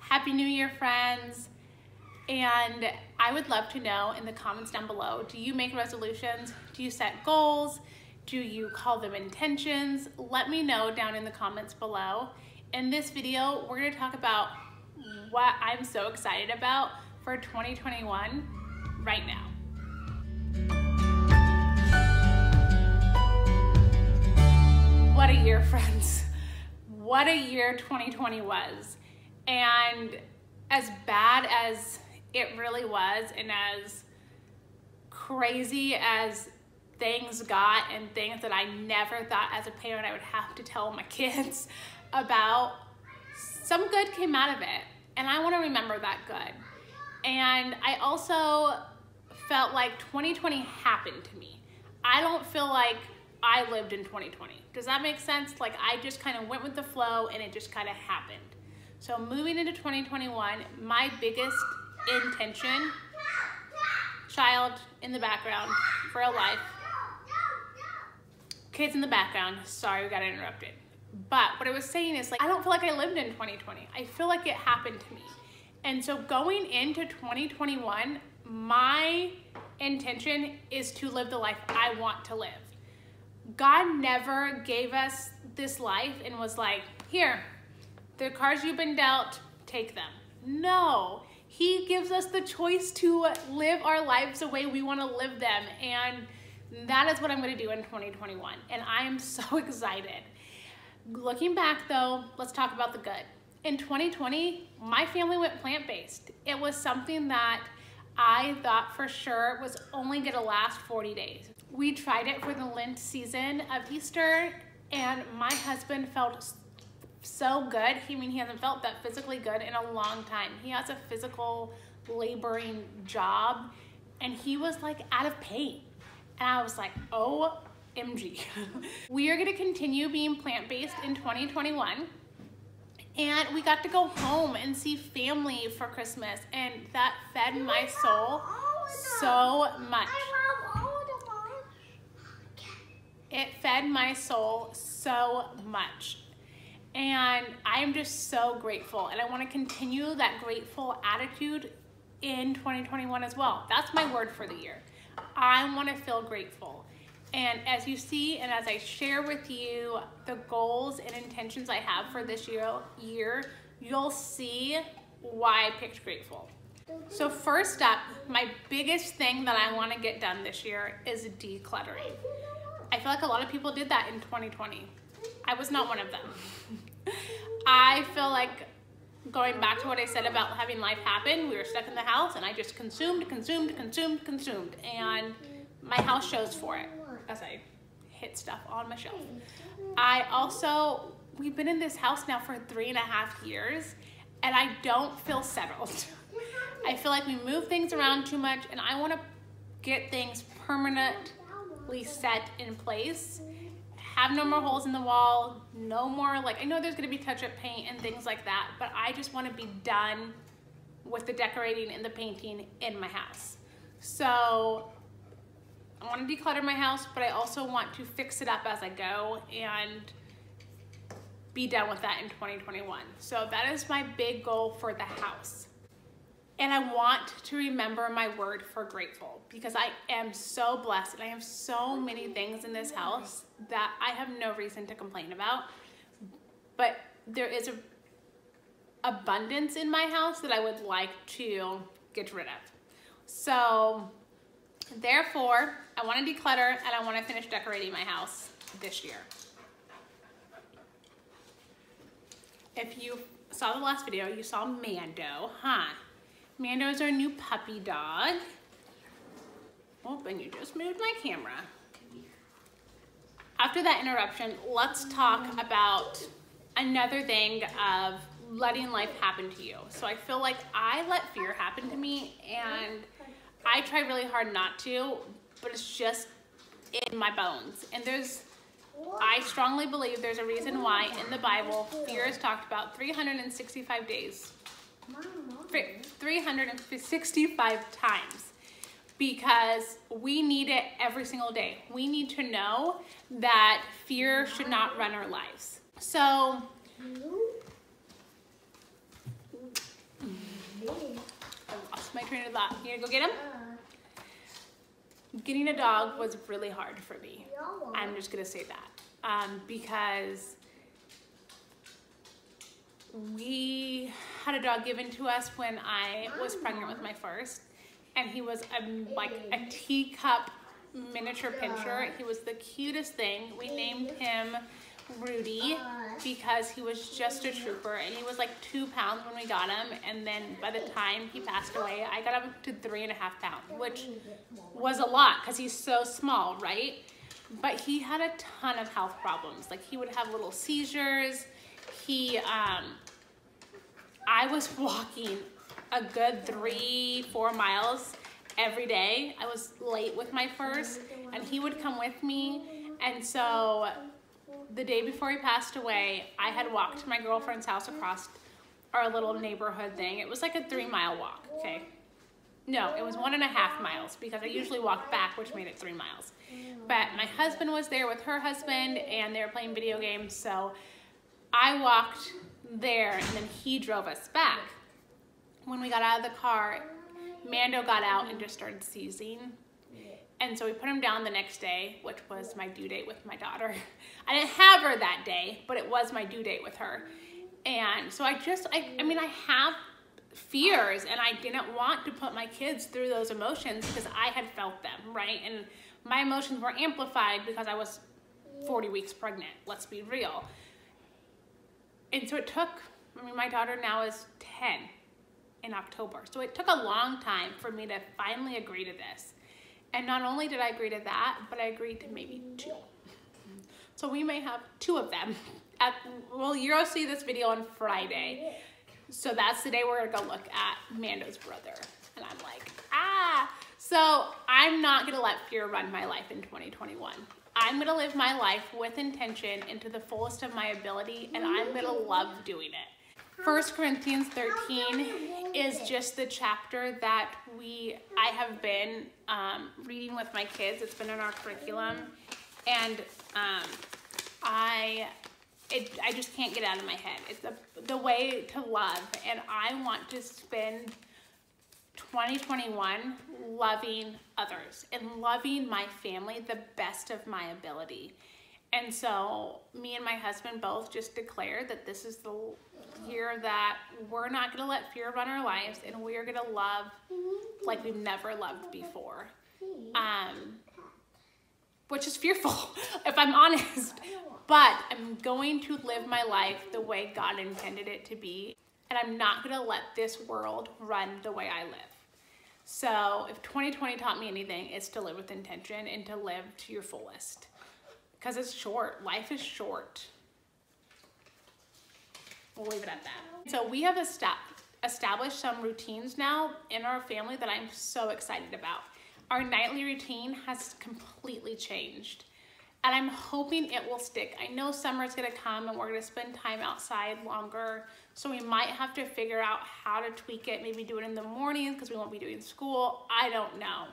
Happy New Year, friends. And I would love to know in the comments down below, do you make resolutions? Do you set goals? Do you call them intentions? Let me know down in the comments below. In this video, we're gonna talk about what I'm so excited about for 2021 right now. What a year, friends. What a year 2020 was. And as bad as it really was, and as crazy as things got, and things that I never thought as a parent I would have to tell my kids about, some good came out of it. And I want to remember that good. And I also felt like 2020 happened to me. I don't feel like I lived in 2020. Does that make sense? Like, I just kind of went with the flow and it just kind of happened. So moving into 2021, my biggest intention, child in the background, for real life, kids in the background, sorry we got interrupted. But what I was saying is, like, I don't feel like I lived in 2020. I feel like it happened to me. And so going into 2021, my intention is to live the life I want to live. God never gave us this life and was like, here, the cards you've been dealt, take them. No, He gives us the choice to live our lives the way we want to live them. And that is what I'm going to do in 2021. And I am so excited. Looking back though, let's talk about the good. In 2020, my family went plant-based. It was something that I thought for sure was only gonna last 40 days. We tried it for the Lent season of Easter, and my husband felt so good. He hasn't felt that physically good in a long time. He has a physical laboring job, and he was like out of pain. And I was like, OMG. We are gonna continue being plant-based in 2021. And we got to go home and see family for Christmas, and that fed my soul so much. It fed my soul so much. And I am just so grateful, and I want to continue that grateful attitude in 2021 as well. That's my word for the year. I want to feel grateful. And as you see, and as I share with you the goals and intentions I have for this year, you'll see why I picked grateful. So first up, my biggest thing that I want to get done this year is decluttering. I feel like a lot of people did that in 2020. I was not one of them. I feel like, going back to what I said about having life happen, we were stuck in the house and I just consumed. And my house shows for it as I hit stuff on my shelf. We've been in this house now for 3.5 years, and I don't feel settled. I feel like we move things around too much, and I want to get things permanently set in place. Have no more holes in the wall, no more, like, I know there's gonna be touch-up paint and things like that, but I just want to be done with the decorating and the painting in my house. So I want to declutter my house, but I also want to fix it up as I go and be done with that in 2021. So that is my big goal for the house. And I want to remember my word for grateful, because I am so blessed and I have so many things in this house that I have no reason to complain about. But there is an abundance in my house that I would like to get rid of. So therefore, I want to declutter and I want to finish decorating my house this year. If you saw the last video, you saw Mando, huh? Mando is our new puppy dog. Oh, and you just moved my camera. After that interruption, let's talk about another thing of letting life happen to you. So I feel like I let fear happen to me, and I try really hard not to, but it's just in my bones. And I strongly believe there's a reason why in the Bible, fear is talked about 365 days. 365 times, because we need it every single day. We need to know that fear should not run our lives. So Katrina, you gonna go get him? Getting a dog was really hard for me. I'm just gonna say that. Because we had a dog given to us when I was pregnant with my first, and he was like a teacup miniature pinscher. He was the cutest thing. We named him Rudy because he was just a trooper, and he was like 2 pounds when we got him, and then by the time he passed away, I got him to 3.5 pounds, which was a lot because he's so small, right? But he had a ton of health problems. Like, he would have little seizures. I was walking a good 3-4 miles every day. I was late with my first, and he would come with me. And so the day before he passed away, I had walked to my girlfriend's house across our little neighborhood thing. It was like a 3-mile walk, okay? No, it was 1.5 miles because I usually walked back, which made it 3 miles. But my husband was there with her husband, and they were playing video games, so I walked there, and then he drove us back. When we got out of the car, Mando got out and just started seizing. And so we put him down the next day, which was my due date with my daughter. I didn't have her that day, but it was my due date with her. And so I mean, I have fears, and I didn't want to put my kids through those emotions because I had felt them, right? And my emotions were amplified because I was 40 weeks pregnant, let's be real. And so it took, I mean, my daughter now is 10 in October. So it took a long time for me to finally agree to this. And not only did I agree to that, but I agreed to maybe 2. So we may have 2 of them. Well, you'll see this video on Friday. So that's the day we're gonna go look at Mando's brother. And I'm like, ah. So I'm not gonna let fear run my life in 2021. I'm gonna live my life with intention and to the fullest of my ability, and I'm gonna love doing it. 1 Corinthians 13 is just the chapter that I have been reading with my kids. It's been in our curriculum, and I just can't get it out of my head. It's the way to love, and I want to spend 2021 loving others and loving my family the best of my ability. And so me and my husband both just declared that this is the year that we're not going to let fear run our lives, and we are going to love like we've never loved before. Which is fearful, if I'm honest. But I'm going to live my life the way God intended it to be, and I'm not going to let this world run the way I live. So if 2020 taught me anything, it's to live with intention and to live to your fullest. Because it's short. Life is short. We'll leave it at that. So we have established some routines now in our family that I'm so excited about. Our nightly routine has completely changed, and I'm hoping it will stick. I know summer's gonna come and we're gonna spend time outside longer, so we might have to figure out how to tweak it, maybe do it in the mornings because we won't be doing school. I don't know.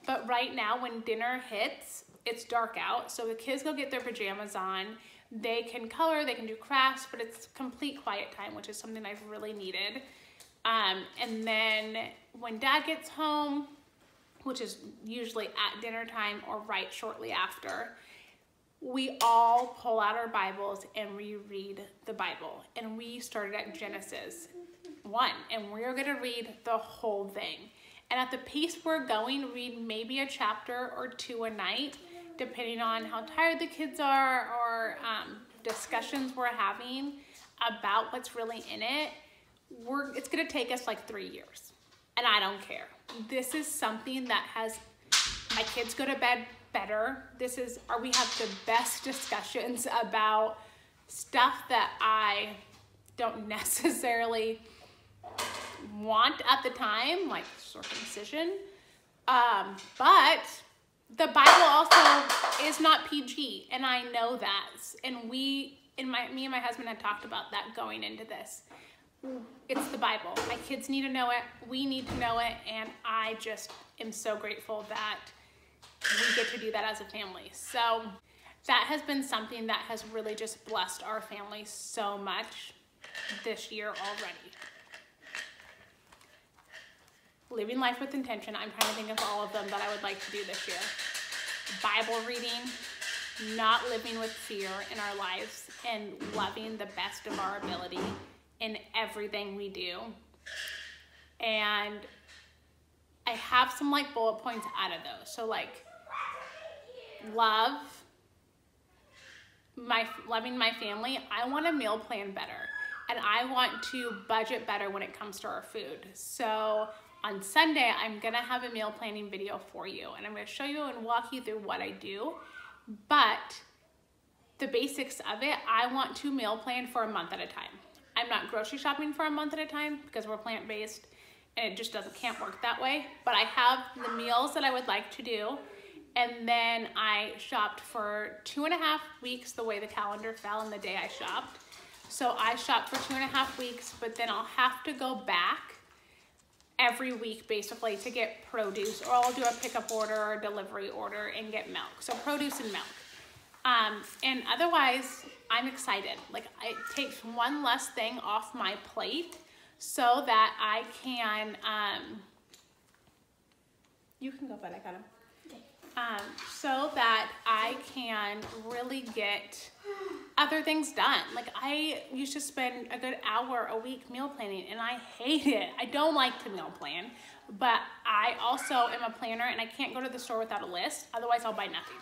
But right now when dinner hits, it's dark out, so the kids go get their pajamas on. They can color, they can do crafts, but it's complete quiet time, which is something I've really needed. And then when Dad gets home, which is usually at dinner time or right shortly after, we all pull out our Bibles and reread the Bible. And we started at Genesis 1, and we're gonna read the whole thing. And at the pace we're going, read maybe a chapter or 2 a night, depending on how tired the kids are or discussions we're having about what's really in it. It's gonna take us like 3 years, and I don't care. This is something that has, my kids go to bed better. We have the best discussions about stuff that I don't necessarily want at the time, like circumcision. But the Bible also is not PG, and I know that. And me and my husband had talked about that going into this. It's the Bible. My kids need to know it. We need to know it. And I just am so grateful that we get to do that as a family. So that has been something that has really just blessed our family so much this year already. living life with intention. I'm trying to think of all of them that I would like to do this year. Bible reading, not living with fear in our lives, and loving the best of our ability in everything we do. And I have some like bullet points out of those. So like loving my family. I want to meal plan better, and I want to budget better when it comes to our food. So on Sunday, I'm gonna have a meal planning video for you, and I'm gonna show you and walk you through what I do. But the basics of it, I want to meal plan for a month at a time. I'm not grocery shopping for a month at a time because we're plant-based and it just can't work that way. But I have the meals that I would like to do. And then I shopped for 2.5 weeks the way the calendar fell and the day I shopped. So I shopped for 2.5 weeks, but then I'll have to go back every week basically to get produce, or I'll do a pickup order or a delivery order and get milk. So produce and milk. And otherwise, I'm excited. Like, it takes one less thing off my plate so that I can, you can go, but I got him. So that I can really get other things done. Like, I used to spend a good hour a week meal planning, and I hate it. I don't like to meal plan, but I also am a planner, and I can't go to the store without a list. Otherwise, I'll buy nothing.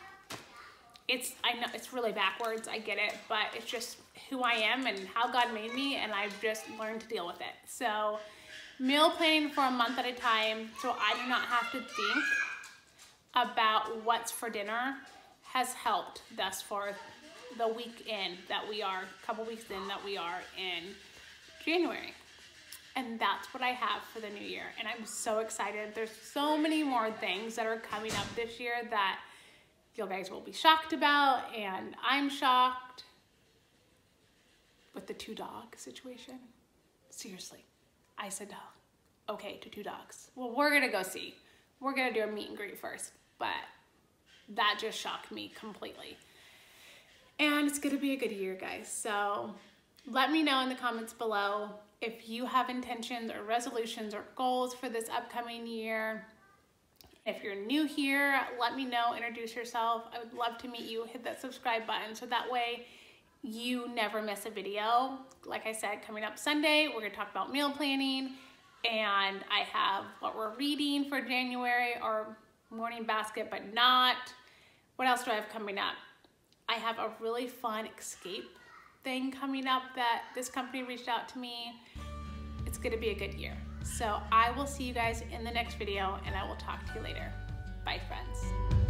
I know it's really backwards, I get it, but it's just who I am and how God made me, and I've just learned to deal with it. So meal planning for a month at a time, so I do not have to think about what's for dinner, has helped thus far the week in that we are, a couple weeks in that we are in January. And that's what I have for the new year. And I'm so excited. There's so many more things that are coming up this year that you guys will be shocked about, and I'm shocked with the 2-dog situation. Seriously, I said okay to 2 dogs. Well, we're gonna go see. We're gonna do a meet and greet first, but that just shocked me completely. And it's gonna be a good year, guys. So let me know in the comments below if you have intentions or resolutions or goals for this upcoming year. If you're new here, let me know, introduce yourself. I would love to meet you. Hit that subscribe button so that way you never miss a video. Like I said, coming up Sunday, we're gonna talk about meal planning, and I have what we're reading for January, our morning basket, but not. What else do I have coming up? I have a really fun escape thing coming up that this company reached out to me. It's gonna be a good year. So I will see you guys in the next video, and I will talk to you later. Bye, friends.